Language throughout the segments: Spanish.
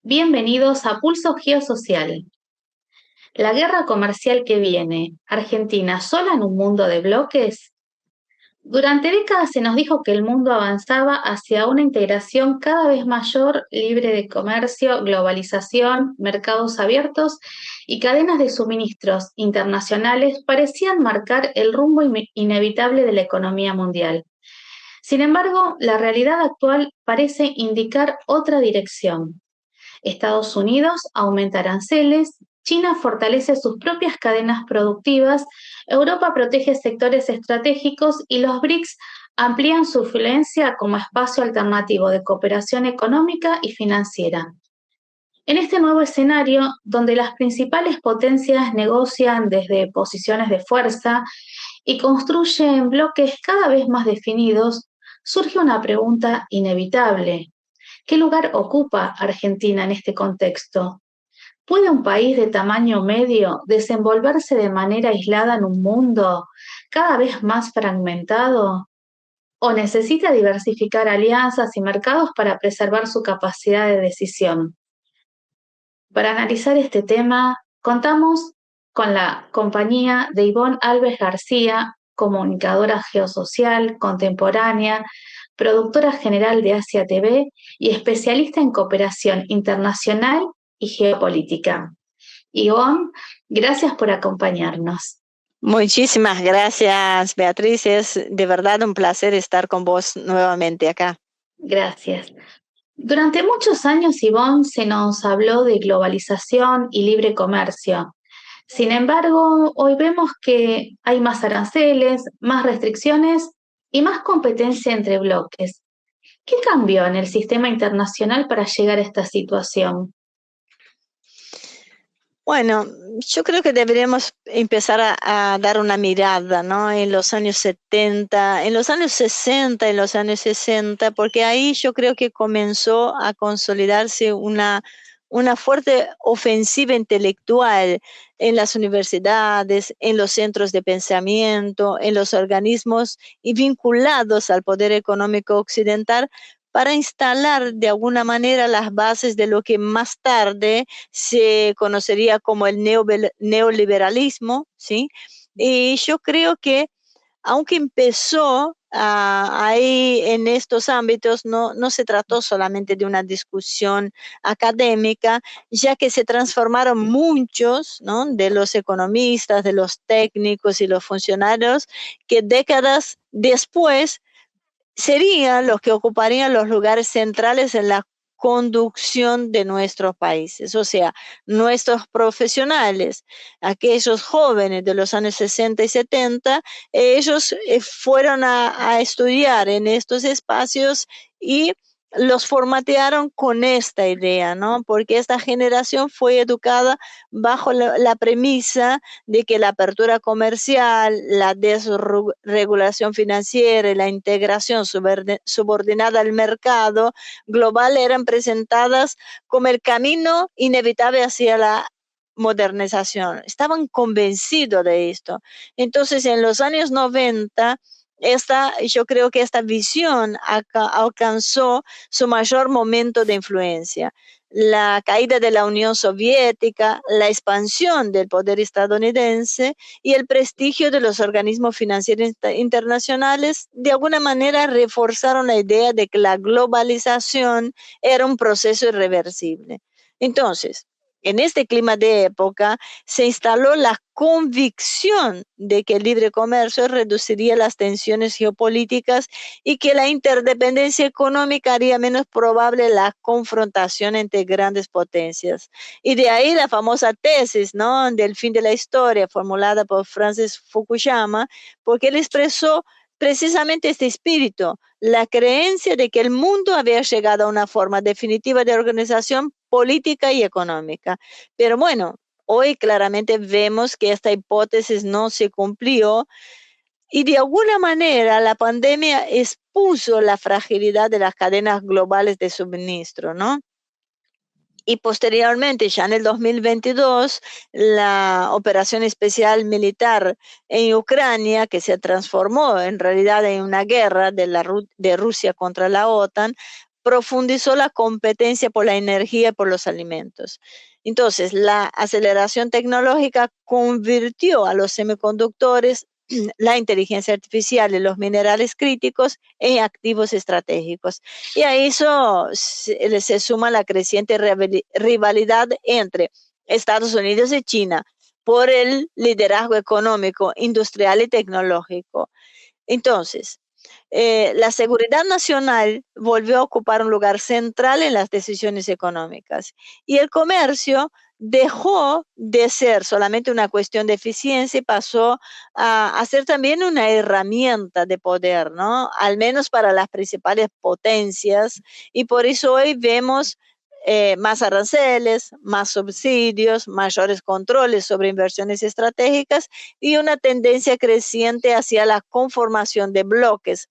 Bienvenidos a Pulso Geosocial. La guerra comercial que viene, ¿Argentina sola en un mundo de bloques? Durante décadas se nos dijo que el mundo avanzaba hacia una integración cada vez mayor, libre de comercio, globalización, mercados abiertos y cadenas de suministros internacionales parecían marcar el rumbo inevitable de la economía mundial. Sin embargo, la realidad actual parece indicar otra dirección. Estados Unidos aumenta aranceles, China fortalece sus propias cadenas productivas, Europa protege sectores estratégicos y los BRICS amplían su influencia como espacio alternativo de cooperación económica y financiera. En este nuevo escenario, donde las principales potencias negocian desde posiciones de fuerza y construyen bloques cada vez más definidos, surge una pregunta inevitable. ¿Qué lugar ocupa Argentina en este contexto? ¿Puede un país de tamaño medio desenvolverse de manera aislada en un mundo cada vez más fragmentado? ¿O necesita diversificar alianzas y mercados para preservar su capacidad de decisión? Para analizar este tema, contamos con la compañía de Ivonne Alves García, comunicadora geosocial contemporánea, productora general de Asia TV y especialista en cooperación internacional y geopolítica. Ivonne, gracias por acompañarnos. Muchísimas gracias, Beatriz. Es de verdad un placer estar con vos nuevamente acá. Gracias. Durante muchos años, Ivonne, se nos habló de globalización y libre comercio. Sin embargo, hoy vemos que hay más aranceles, más restricciones y más competencia entre bloques. ¿Qué cambió en el sistema internacional para llegar a esta situación? Bueno, yo creo que deberíamos empezar a dar una mirada, ¿no? En los años 70, en los años 60, en los años 60, porque ahí yo creo que comenzó a consolidarse una fuerte ofensiva intelectual en las universidades, en los centros de pensamiento, en los organismos y vinculados al poder económico occidental para instalar de alguna manera las bases de lo que más tarde se conocería como el neoliberalismo, ¿sí? Y yo creo que aunque empezó ahí en estos ámbitos, no se trató solamente de una discusión académica, ya que se transformaron muchos, ¿no?, de los economistas, de los técnicos y los funcionarios que décadas después serían los que ocuparían los lugares centrales en la conducción de nuestros países, o sea, nuestros profesionales, aquellos jóvenes de los años 60 y 70, ellos fueron a estudiar en estos espacios y los formatearon con esta idea, ¿no? Porque esta generación fue educada bajo la premisa de que la apertura comercial, la desregulación financiera y la integración subordinada al mercado global eran presentadas como el camino inevitable hacia la modernización. Estaban convencidos de esto. Entonces, en los años 90, yo creo que esta visión alcanzó su mayor momento de influencia. La caída de la Unión Soviética, la expansión del poder estadounidense y el prestigio de los organismos financieros internacionales de alguna manera reforzaron la idea de que la globalización era un proceso irreversible. Entonces, en este clima de época se instaló la convicción de que el libre comercio reduciría las tensiones geopolíticas y que la interdependencia económica haría menos probable la confrontación entre grandes potencias. Y de ahí la famosa tesis, ¿no?, del fin de la historia, formulada por Francis Fukuyama, porque él expresó precisamente este espíritu, la creencia de que el mundo había llegado a una forma definitiva de organización política y económica. Pero bueno, hoy claramente vemos que esta hipótesis no se cumplió y de alguna manera la pandemia expuso la fragilidad de las cadenas globales de suministro, ¿no? Y posteriormente, ya en el 2022, la operación especial militar en Ucrania, que se transformó en realidad en una guerra de Rusia contra la OTAN, profundizó la competencia por la energía y por los alimentos. Entonces, la aceleración tecnológica convirtió a los semiconductores, la inteligencia artificial y los minerales críticos en activos estratégicos. Y a eso se suma la creciente rivalidad entre Estados Unidos y China por el liderazgo económico, industrial y tecnológico. Entonces, la seguridad nacional volvió a ocupar un lugar central en las decisiones económicas y el comercio dejó de ser solamente una cuestión de eficiencia y pasó a ser también una herramienta de poder, ¿no? Al menos para las principales potencias, y por eso hoy vemos más aranceles, más subsidios, mayores controles sobre inversiones estratégicas y una tendencia creciente hacia la conformación de bloques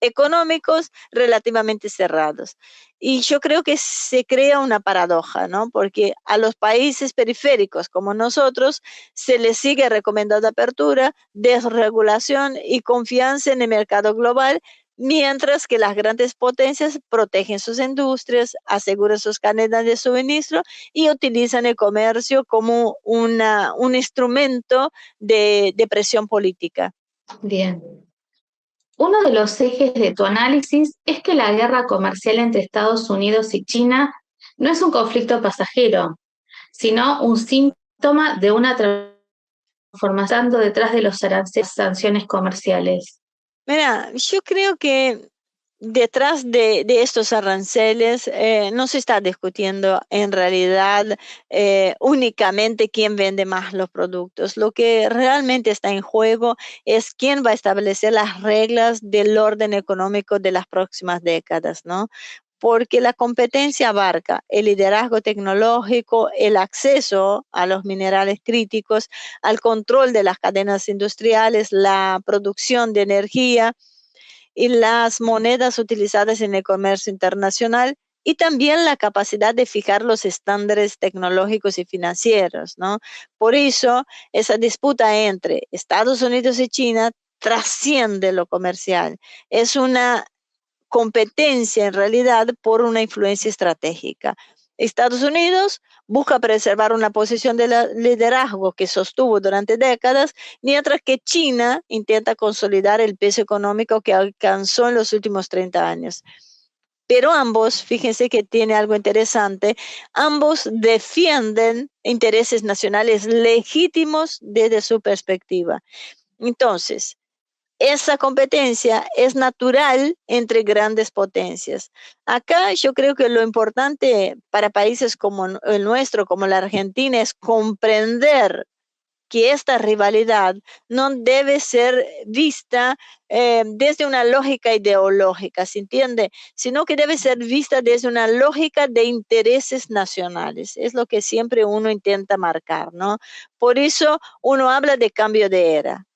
económicos relativamente cerrados. Y yo creo que se crea una paradoja, ¿no? Porque a los países periféricos como nosotros se les sigue recomendando apertura, desregulación y confianza en el mercado global, mientras que las grandes potencias protegen sus industrias, aseguran sus cadenas de suministro y utilizan el comercio como un instrumento de presión política. Bien. Uno de los ejes de tu análisis es que la guerra comercial entre Estados Unidos y China no es un conflicto pasajero, sino un síntoma de una transformación detrás de los aranceles y sanciones comerciales. Mira, yo creo que detrás de estos aranceles no se está discutiendo en realidad únicamente quién vende más los productos. Lo que realmente está en juego es quién va a establecer las reglas del orden económico de las próximas décadas, ¿no? Porque la competencia abarca el liderazgo tecnológico, el acceso a los minerales críticos, al control de las cadenas industriales, la producción de energía y las monedas utilizadas en el comercio internacional, y también la capacidad de fijar los estándares tecnológicos y financieros, ¿no? Por eso, esa disputa entre Estados Unidos y China trasciende lo comercial. Es una competencia en realidad por una influencia estratégica. Estados Unidos busca preservar una posición de liderazgo que sostuvo durante décadas, mientras que China intenta consolidar el peso económico que alcanzó en los últimos 30 años. Pero ambos, fíjense que tiene algo interesante, ambos defienden intereses nacionales legítimos desde su perspectiva. Entonces, esa competencia es natural entre grandes potencias. Acá yo creo que lo importante para países como el nuestro, como la Argentina, es comprender que esta rivalidad no debe ser vista desde una lógica ideológica, ¿se entiende? Sino que debe ser vista desde una lógica de intereses nacionales. Es lo que siempre uno intenta marcar, ¿no? Por eso uno habla de cambio de era.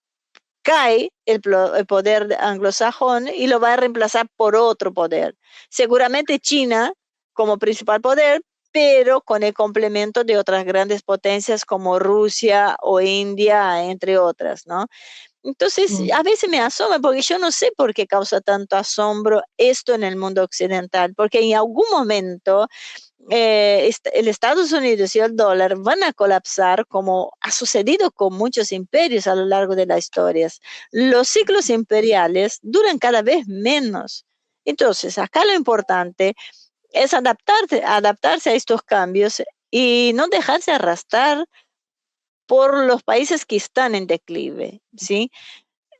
Cae el poder anglosajón y lo va a reemplazar por otro poder. Seguramente China como principal poder, pero con el complemento de otras grandes potencias como Rusia o India, entre otras, ¿no? Entonces, a veces me asoma porque yo no sé por qué causa tanto asombro esto en el mundo occidental, porque en algún momento el Estados Unidos y el dólar van a colapsar como ha sucedido con muchos imperios a lo largo de las historias. Los ciclos imperiales duran cada vez menos. Entonces, acá lo importante es adaptarse a estos cambios y no dejarse arrastrar por los países que están en declive, ¿sí?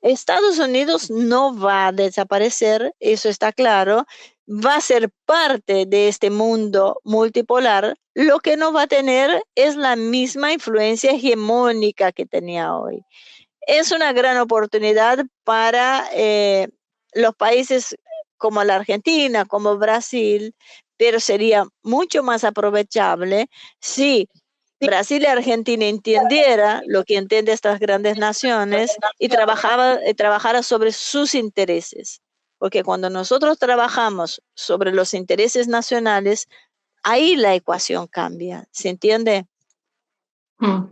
Estados Unidos no va a desaparecer, eso está claro, va a ser parte de este mundo multipolar. Lo que no va a tener es la misma influencia hegemónica que tenía hoy. Es una gran oportunidad para los países como la Argentina, como Brasil, pero sería mucho más aprovechable si Brasil y Argentina entendiera lo que entienden estas grandes naciones y trabajara sobre sus intereses. Porque cuando nosotros trabajamos sobre los intereses nacionales, ahí la ecuación cambia. ¿Se entiende? Mm.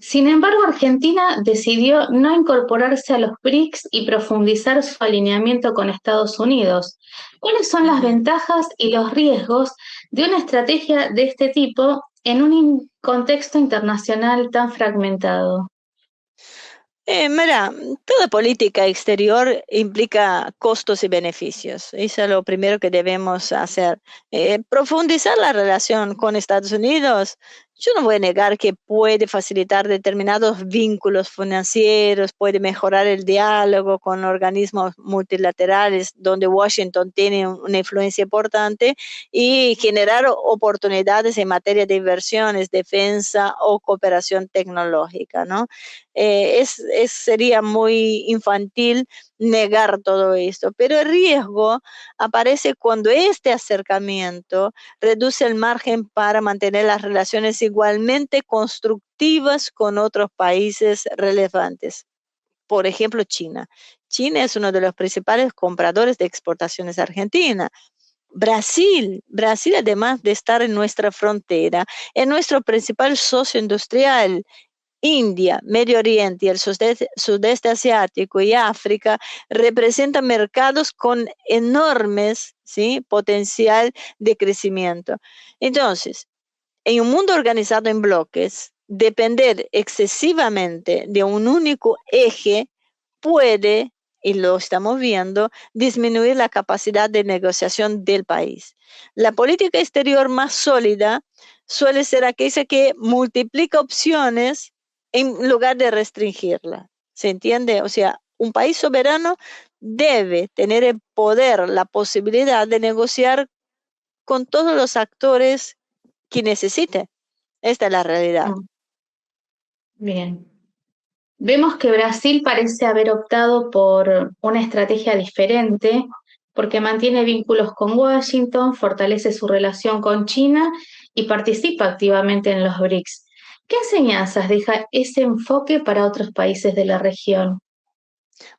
Sin embargo, Argentina decidió no incorporarse a los BRICS y profundizar su alineamiento con Estados Unidos. ¿Cuáles son las Ujú. ventajas y los riesgos de una estrategia de este tipo en un contexto internacional tan fragmentado? Mira, toda política exterior implica costos y beneficios. Eso es lo primero que debemos hacer. Profundizar la relación con Estados Unidos, yo no voy a negar que puede facilitar determinados vínculos financieros, puede mejorar el diálogo con organismos multilaterales donde Washington tiene una influencia importante y generar oportunidades en materia de inversiones, defensa o cooperación tecnológica, ¿no? Sería muy infantil negar todo esto, pero el riesgo aparece cuando este acercamiento reduce el margen para mantener las relaciones igualmente constructivas con otros países relevantes. Por ejemplo, China. China es uno de los principales compradores de exportaciones a Argentina. Brasil, además de estar en nuestra frontera, es nuestro principal socio industrial. India, Medio Oriente y el sudeste asiático y África representan mercados con enormes, ¿sí?, potencial de crecimiento. Entonces, en un mundo organizado en bloques, depender excesivamente de un único eje puede, y lo estamos viendo, disminuir la capacidad de negociación del país. La política exterior más sólida suele ser aquella que multiplica opciones en lugar de restringirla. ¿Se entiende? O sea, un país soberano debe tener el poder, la posibilidad de negociar con todos los actores que necesite. Esta es la realidad. Mm, bien. Vemos que Brasil parece haber optado por una estrategia diferente porque mantiene vínculos con Washington, fortalece su relación con China y participa activamente en los BRICS. ¿Qué enseñanzas deja ese enfoque para otros países de la región?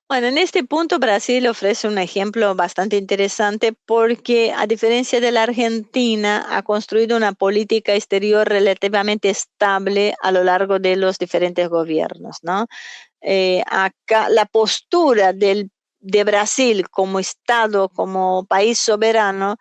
Bueno, en este punto Brasil ofrece un ejemplo bastante interesante porque a diferencia de la Argentina, ha construido una política exterior relativamente estable a lo largo de los diferentes gobiernos, ¿no? Acá la postura de Brasil como Estado, como país soberano,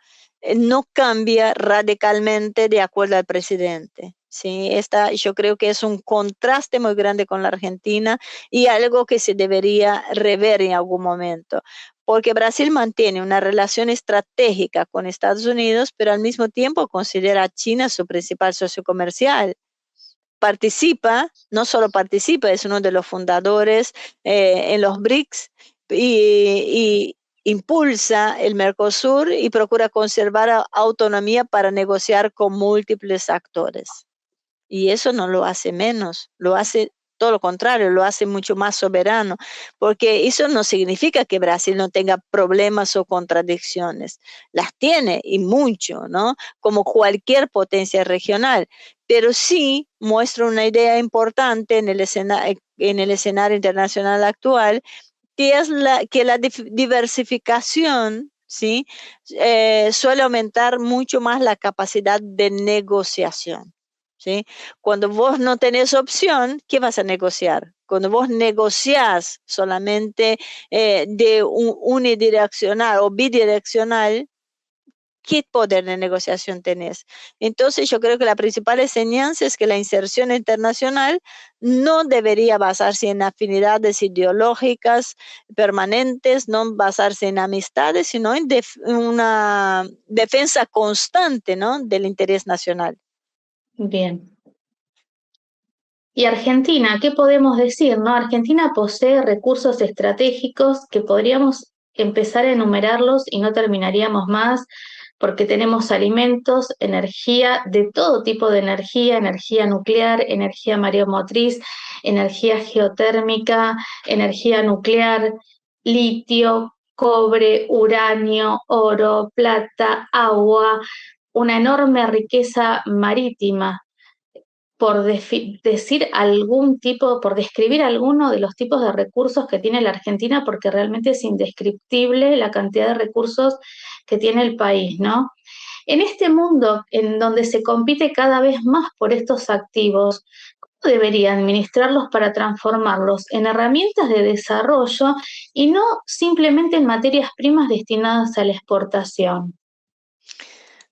no cambia radicalmente de acuerdo al presidente. Sí, yo creo que es un contraste muy grande con la Argentina y algo que se debería rever en algún momento, porque Brasil mantiene una relación estratégica con Estados Unidos, pero al mismo tiempo considera a China su principal socio comercial. Participa, no solo participa, es uno de los fundadores en los BRICS y impulsa el Mercosur y procura conservar autonomía para negociar con múltiples actores. Y eso no lo hace menos, lo hace todo lo contrario, lo hace mucho más soberano, porque eso no significa que Brasil no tenga problemas o contradicciones, las tiene y mucho, ¿no? Como cualquier potencia regional, pero sí muestra una idea importante en el escenario internacional actual, que es que la diversificación, ¿sí? Suele aumentar mucho más la capacidad de negociación. ¿Sí? Cuando vos no tenés opción, ¿qué vas a negociar? Cuando vos negociás solamente de unidireccional o bidireccional, ¿qué poder de negociación tenés? Entonces yo creo que la principal enseñanza es que la inserción internacional no debería basarse en afinidades ideológicas permanentes, no basarse en amistades, sino en una defensa constante, ¿no?, del interés nacional. Bien. Y Argentina, ¿qué podemos decir, no? Argentina posee recursos estratégicos que podríamos empezar a enumerarlos y no terminaríamos más porque tenemos alimentos, energía, de todo tipo de energía, energía nuclear, energía mareomotriz, energía geotérmica, energía nuclear, litio, cobre, uranio, oro, plata, agua, una enorme riqueza marítima por decir algún tipo, por describir alguno de los tipos de recursos que tiene la Argentina, porque realmente es indescriptible la cantidad de recursos que tiene el país, ¿no? En este mundo en donde se compite cada vez más por estos activos, debería administrarlos para transformarlos en herramientas de desarrollo y no simplemente en materias primas destinadas a la exportación?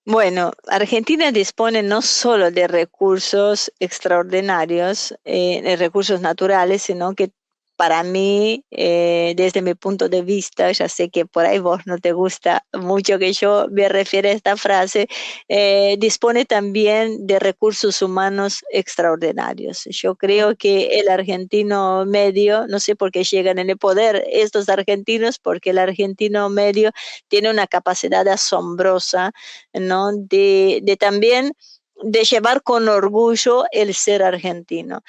Bueno, Argentina dispone no solo de recursos extraordinarios, de recursos naturales, sino que para mí, desde mi punto de vista, ya sé que por ahí vos no te gusta mucho que yo me refiera a esta frase, dispone también de recursos humanos extraordinarios. Yo creo que el argentino medio, no sé por qué llegan en el poder estos argentinos, porque el argentino medio tiene una capacidad asombrosa, ¿no? De también de llevar con orgullo el ser argentino.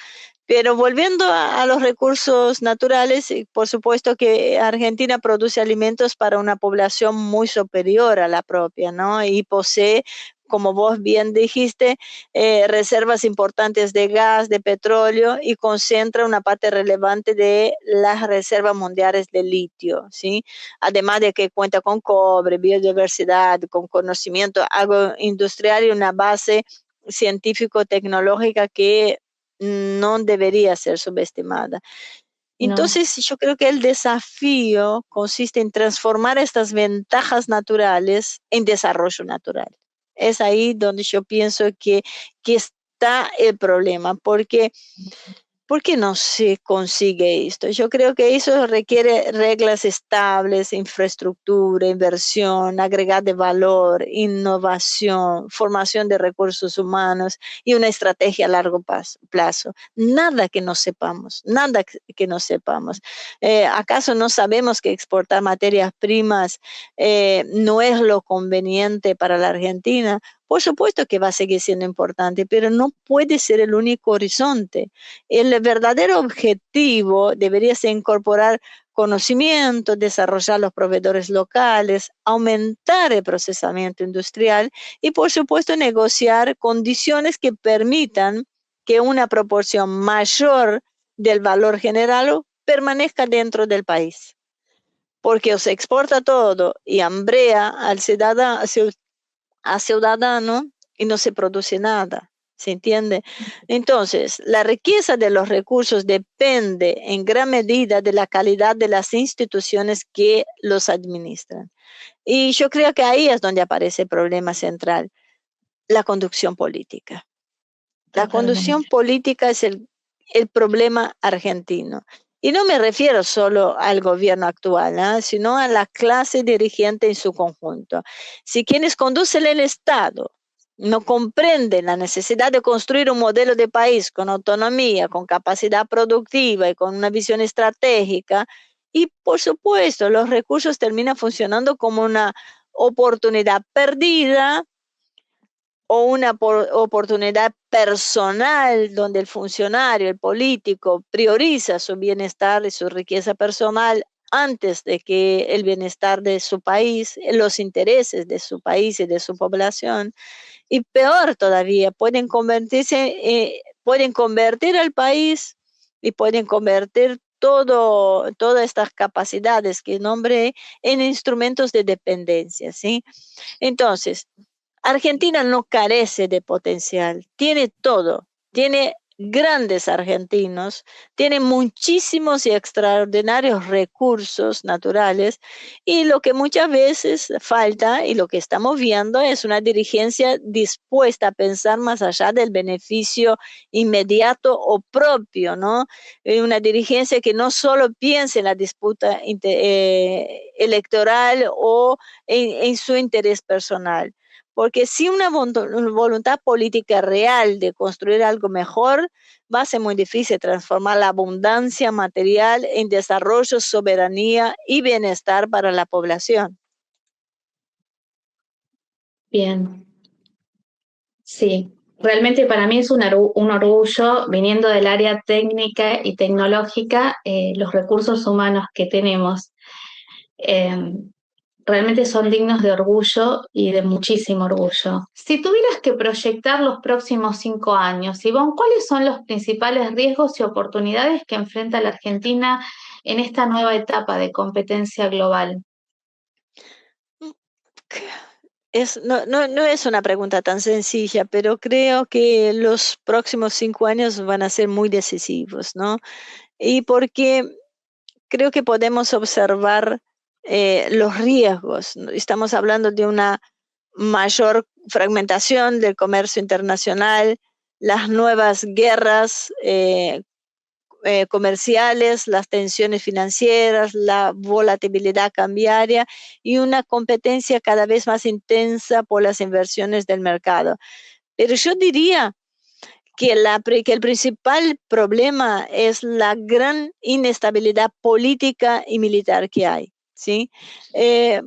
Pero volviendo a los recursos naturales, por supuesto que Argentina produce alimentos para una población muy superior a la propia, ¿no? Y posee, como vos bien dijiste, reservas importantes de gas, de petróleo y concentra una parte relevante de las reservas mundiales de litio, ¿sí? Además de que cuenta con cobre, biodiversidad, con conocimiento agroindustrial y una base científico-tecnológica que no debería ser subestimada. No, Entonces, yo creo que el desafío consiste en transformar estas ventajas naturales en desarrollo natural. Es ahí donde yo pienso que está el problema, porque ¿por qué no se consigue esto? Yo creo que eso requiere reglas estables, infraestructura, inversión, agregar de valor, innovación, formación de recursos humanos y una estrategia a largo plazo. Nada que no sepamos, nada que no sepamos. ¿Acaso no sabemos que exportar materias primas no es lo conveniente para la Argentina? Por supuesto que va a seguir siendo importante, pero no puede ser el único horizonte. El verdadero objetivo debería ser incorporar conocimiento, desarrollar los proveedores locales, aumentar el procesamiento industrial y, por supuesto, negociar condiciones que permitan que una proporción mayor del valor generado permanezca dentro del país. Porque o se exporta todo y hambrea a ciudadano y no se produce nada. ¿Se entiende? Entonces, la riqueza de los recursos depende en gran medida de la calidad de las instituciones que los administran. Y yo creo que ahí es donde aparece el problema central, la conducción política. La conducción totalmente. política es el problema argentino. Y no me refiero solo al gobierno actual, ¿eh? Sino a la clase dirigente en su conjunto. Si quienes conducen el Estado no comprenden la necesidad de construir un modelo de país con autonomía, con capacidad productiva y con una visión estratégica, y por supuesto los recursos terminan funcionando como una oportunidad perdida o una oportunidad personal donde el funcionario, el político, prioriza su bienestar y su riqueza personal antes de que el bienestar de su país, los intereses de su país y de su población. Y peor todavía, pueden convertir al país y pueden convertir todas estas capacidades que nombré en instrumentos de dependencia, ¿sí? Entonces, Argentina no carece de potencial, tiene todo, tiene grandes argentinos, tiene muchísimos y extraordinarios recursos naturales y lo que muchas veces falta y lo que estamos viendo es una dirigencia dispuesta a pensar más allá del beneficio inmediato o propio, ¿no? Una dirigencia que no solo piense en la disputa electoral o en su interés personal. Porque sin una voluntad política real de construir algo mejor, va a ser muy difícil transformar la abundancia material en desarrollo, soberanía y bienestar para la población. Bien, sí. Realmente para mí es un orgullo, viniendo del área técnica y tecnológica, los recursos humanos que tenemos. Eh, Realmente son dignos de orgullo y de muchísimo orgullo. Si tuvieras que proyectar los próximos 5 años, Ivonne, ¿cuáles son los principales riesgos y oportunidades que enfrenta la Argentina en esta nueva etapa de competencia global? No es una pregunta tan sencilla, pero creo que los próximos 5 años van a ser muy decisivos, ¿no? Y porque creo que podemos observar los riesgos, ¿no? Estamos hablando de una mayor fragmentación del comercio internacional, las nuevas guerras comerciales, las tensiones financieras, la volatilidad cambiaria y una competencia cada vez más intensa por las inversiones del mercado. Pero yo diría que el principal problema es la gran inestabilidad política y militar que hay, ¿sí? Eh,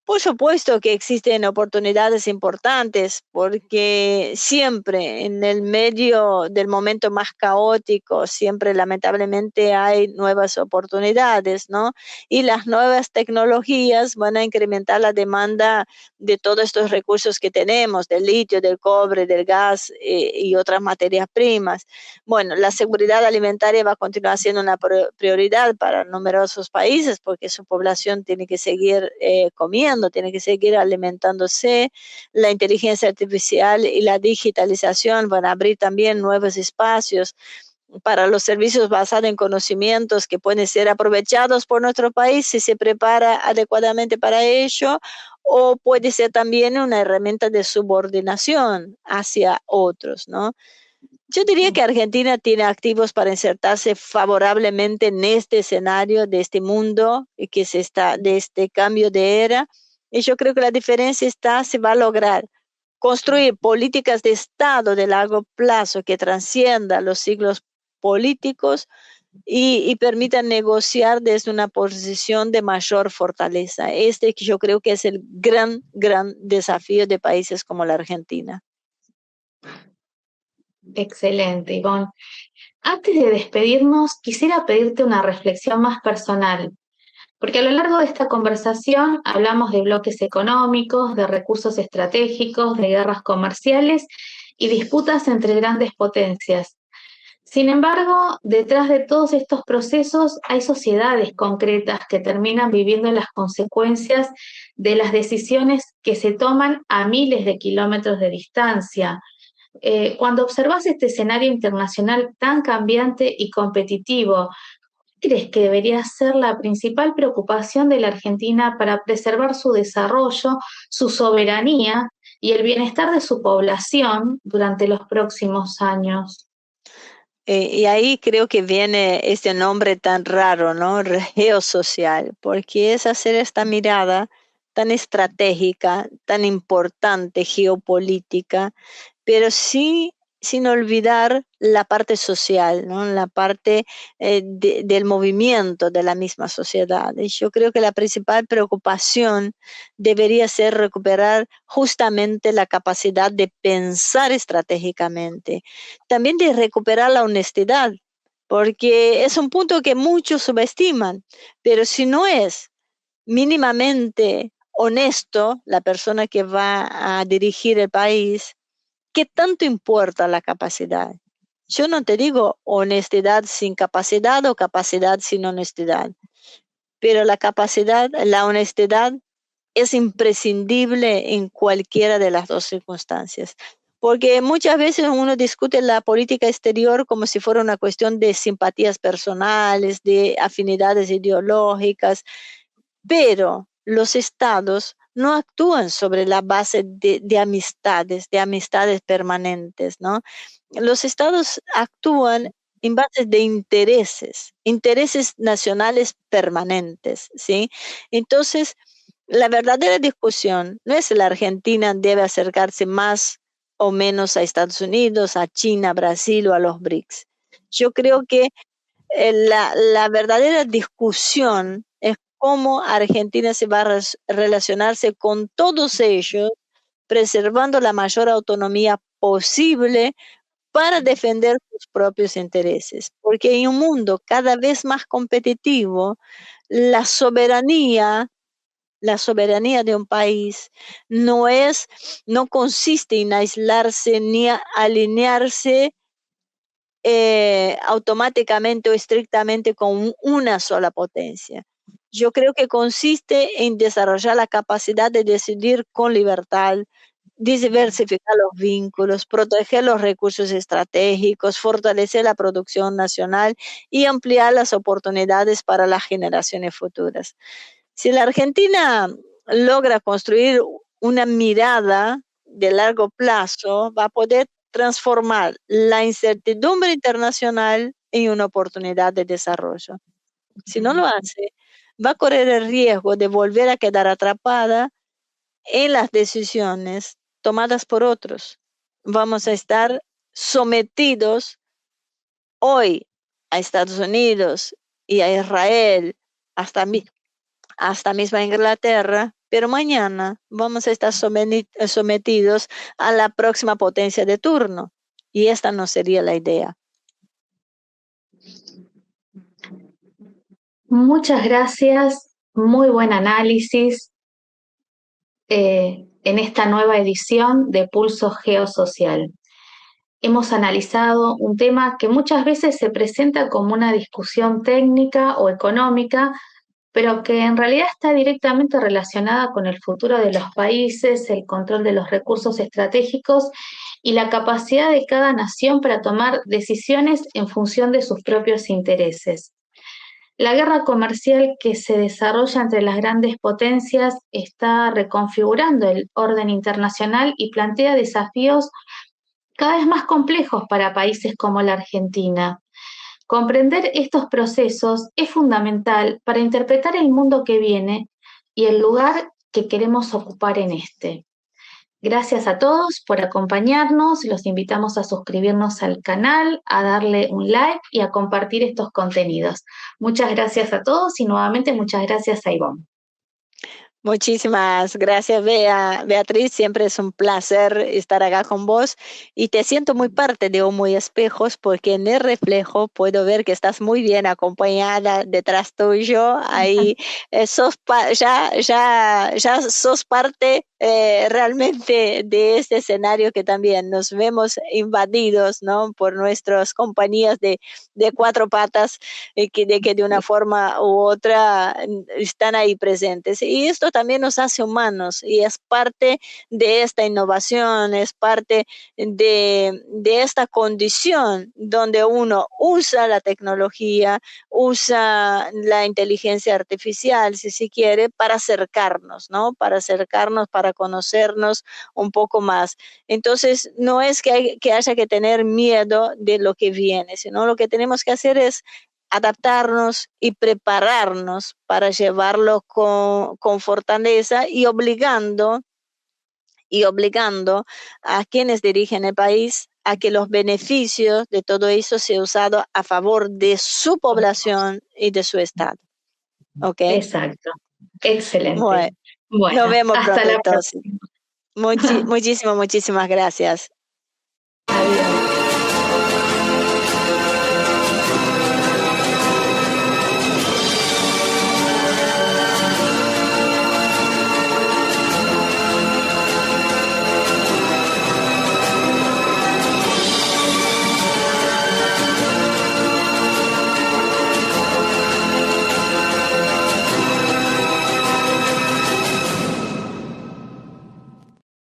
por supuesto que existen oportunidades importantes, porque siempre en el medio del momento más caótico, siempre lamentablemente hay nuevas oportunidades, ¿no? Y las nuevas tecnologías van a incrementar la demanda de todos estos recursos que tenemos, del litio, del cobre, del gas y otras materias primas. Bueno, la seguridad alimentaria va a continuar siendo una prioridad para numerosos países porque su población tiene que seguir comiendo, tiene que seguir alimentándose. La inteligencia artificial y la digitalización van a abrir también nuevos espacios para los servicios basados en conocimientos que pueden ser aprovechados por nuestro país si se prepara adecuadamente para ello, o puede ser también una herramienta de subordinación hacia otros, ¿no? Yo diría que Argentina tiene activos para insertarse favorablemente en este escenario de este mundo y de este cambio de era. Y yo creo que la diferencia se va a lograr construir políticas de Estado de largo plazo que trasciendan los siglos políticos y permitan negociar desde una posición de mayor fortaleza. Que yo creo que es el gran desafío de países como la Argentina. Excelente, Ivonne. Antes de despedirnos, quisiera pedirte una reflexión más personal, porque a lo largo de esta conversación hablamos de bloques económicos, de recursos estratégicos, de guerras comerciales y disputas entre grandes potencias. Sin embargo, detrás de todos estos procesos hay sociedades concretas que terminan viviendo las consecuencias de las decisiones que se toman a miles de kilómetros de distancia. Cuando observas este escenario internacional tan cambiante y competitivo, ¿qué crees que debería ser la principal preocupación de la Argentina para preservar su desarrollo, su soberanía y el bienestar de su población durante los próximos años? Y ahí creo que viene este nombre tan raro, ¿no? Geosocial, porque es hacer esta mirada tan estratégica, tan importante, geopolítica, pero sí sin olvidar la parte social, ¿no? La parte del movimiento de la misma sociedad. Y yo creo que la principal preocupación debería ser recuperar justamente la capacidad de pensar estratégicamente, también de recuperar la honestidad, porque es un punto que muchos subestiman, pero si no es mínimamente honesto la persona que va a dirigir el país, ¿qué tanto importa la capacidad? Yo no te digo honestidad sin capacidad o capacidad sin honestidad, pero la honestidad es imprescindible en cualquiera de las dos circunstancias. Porque muchas veces uno discute la política exterior como si fuera una cuestión de simpatías personales, de afinidades ideológicas, pero los estados no actúan sobre la base de amistades permanentes, ¿no? Los estados actúan en base de intereses nacionales permanentes, ¿sí? Entonces, la verdadera discusión no es si la Argentina debe acercarse más o menos a Estados Unidos, a China, a Brasil o a los BRICS. Yo creo que la verdadera discusión es cómo Argentina se va a relacionarse con todos ellos, preservando la mayor autonomía posible para defender sus propios intereses. Porque en un mundo cada vez más competitivo, la soberanía, la soberanía de un país no consiste en aislarse ni alinearse automáticamente o estrictamente con una sola potencia. yo creo que consiste en desarrollar la capacidad de decidir con libertad, diversificar los vínculos, proteger los recursos estratégicos, fortalecer la producción nacional y ampliar las oportunidades para las generaciones futuras. Si la Argentina logra construir una mirada de largo plazo, va a poder transformar la incertidumbre internacional en una oportunidad de desarrollo. Si no lo hace, va a correr el riesgo de volver a quedar atrapada en las decisiones tomadas por otros. Vamos a estar sometidos hoy a Estados Unidos y a Israel, hasta misma Inglaterra, pero mañana vamos a estar sometidos a la próxima potencia de turno. Y esta no sería la idea. Muchas gracias, muy buen análisis en esta nueva edición de Pulso Geosocial. Hemos analizado un tema que muchas veces se presenta como una discusión técnica o económica, pero que en realidad está directamente relacionada con el futuro de los países, el control de los recursos estratégicos y la capacidad de cada nación para tomar decisiones en función de sus propios intereses. La guerra comercial que se desarrolla entre las grandes potencias está reconfigurando el orden internacional y plantea desafíos cada vez más complejos para países como la Argentina. Comprender estos procesos es fundamental para interpretar el mundo que viene y el lugar que queremos ocupar en este. Gracias a todos por acompañarnos. Los invitamos a suscribirnos al canal, a darle un like y a compartir estos contenidos. Muchas gracias a todos y nuevamente muchas gracias a Ivonne. Muchísimas gracias, Beatriz. Siempre es un placer estar acá con vos y te siento muy parte de Humo y Espejos porque en el reflejo puedo ver que estás muy bien acompañada detrás tuyo. Ahí ya sos parte realmente de este escenario que también nos vemos invadidos, ¿no? Por nuestras compañías de cuatro patas que de una forma u otra están ahí presentes. Y esto también nos hace humanos y es parte de esta innovación, es parte de esta condición donde uno usa la tecnología, usa la inteligencia artificial, si se quiere, para acercarnos, ¿no? Para acercarnos, para conocernos un poco más. Entonces, no es que haya que tener miedo de lo que viene, sino lo que tenemos que hacer es adaptarnos y prepararnos para llevarlo con fortaleza y obligando a quienes dirigen el país a que los beneficios de todo eso sean usados a favor de su población y de su estado. ¿Ok? Exacto. Excelente. Bueno, nos vemos hasta pronto la entonces. próxima. Muchísimas gracias. Adiós.